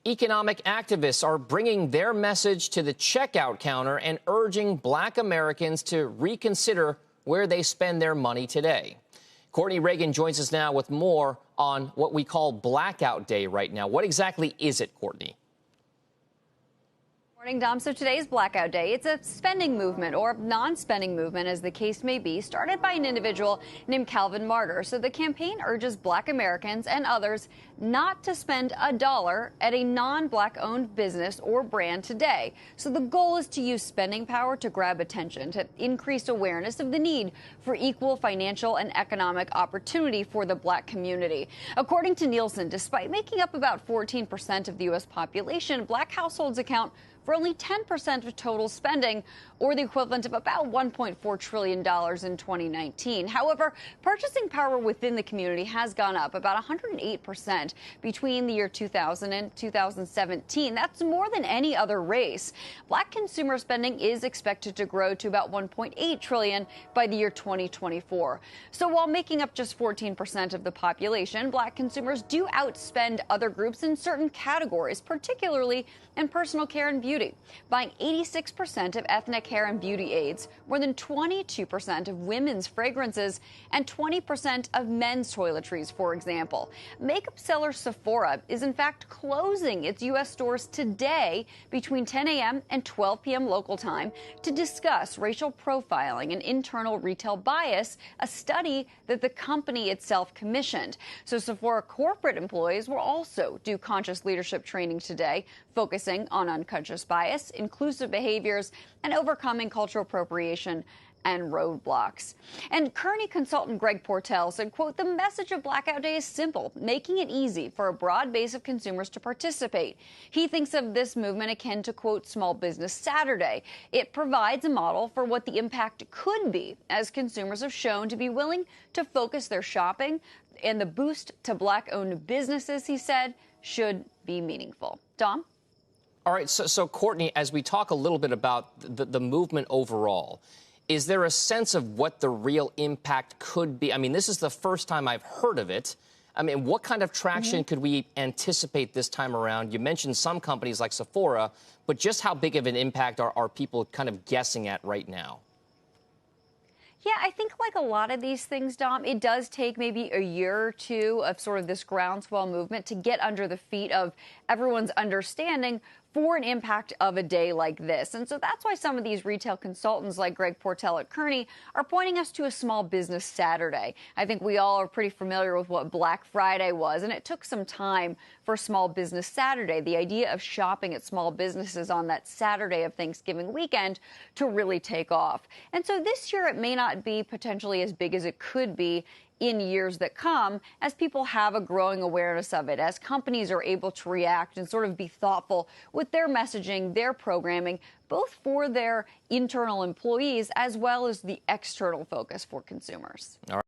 Economic activists are bringing their message to the checkout counter and urging Black Americans to reconsider where they spend their money today. Courtney Reagan joins us now with more on what we call Blackout Day right now. What exactly is it, Courtney? Morning, Dom. So today's Blackout Day. It's a spending movement or non-spending movement, as the case may be, started by an individual named Calvin Martyr. So the campaign urges Black Americans and others not to spend a dollar at a non-Black owned business or brand today. So the goal is to use spending power to grab attention, to increase awareness of the need for equal financial and economic opportunity for the Black community. According to Nielsen, despite making up about 14% of the U.S. population, Black households account for only 10% of total spending, or the equivalent of about $1.4 trillion in 2019. However, purchasing power within the community has gone up about 108% between the year 2000 and 2017. That's more than any other race. Black consumer spending is expected to grow to about $1.8 trillion by the year 2024. So while making up just 14% of the population, Black consumers do outspend other groups in certain categories, particularly in personal care and beauty, buying 86% of ethnic hair and beauty aids, more than 22% of women's fragrances, and 20% of men's toiletries, for example. Makeup seller Sephora is in fact closing its U.S. stores today between 10 a.m. and 12 p.m. local time to discuss racial profiling and internal retail bias, a study that the company itself commissioned. So Sephora corporate employees will also do conscious leadership training today, focusing on unconscious bias, inclusive behaviors, and overcoming cultural appropriation and roadblocks. And Kearney consultant Greg Portell said, quote, "The message of Blackout Day is simple, making it easy for a broad base of consumers to participate." He thinks of this movement akin to, quote, Small Business Saturday. It provides a model for what the impact could be, as consumers have shown to be willing to focus their shopping, and the boost to Black-owned businesses, he said, should be meaningful. Dom? All right, so Courtney, as we talk a little bit about the movement overall, is there a sense of what the real impact could be? I mean, this is the first time I've heard of it. I mean, what kind of traction could we anticipate this time around? You mentioned some companies like Sephora, but just how big of an impact are people kind of guessing at right now? Yeah, I think like a lot of these things, Dom, it does take maybe a year or two of sort of this groundswell movement to get under the feet of everyone's understanding for an impact of a day like this. And so that's why some of these retail consultants like Greg Portell at Kearney are pointing us to a Small Business Saturday. I think we all are pretty familiar with what Black Friday was, and it took some time for Small Business Saturday, the idea of shopping at small businesses on that Saturday of Thanksgiving weekend, to really take off. And so this year it may not be potentially as big as it could be in years that come, as people have a growing awareness of it, as companies are able to react and sort of be thoughtful with their messaging, their programming, both for their internal employees as well as the external focus for consumers. All right.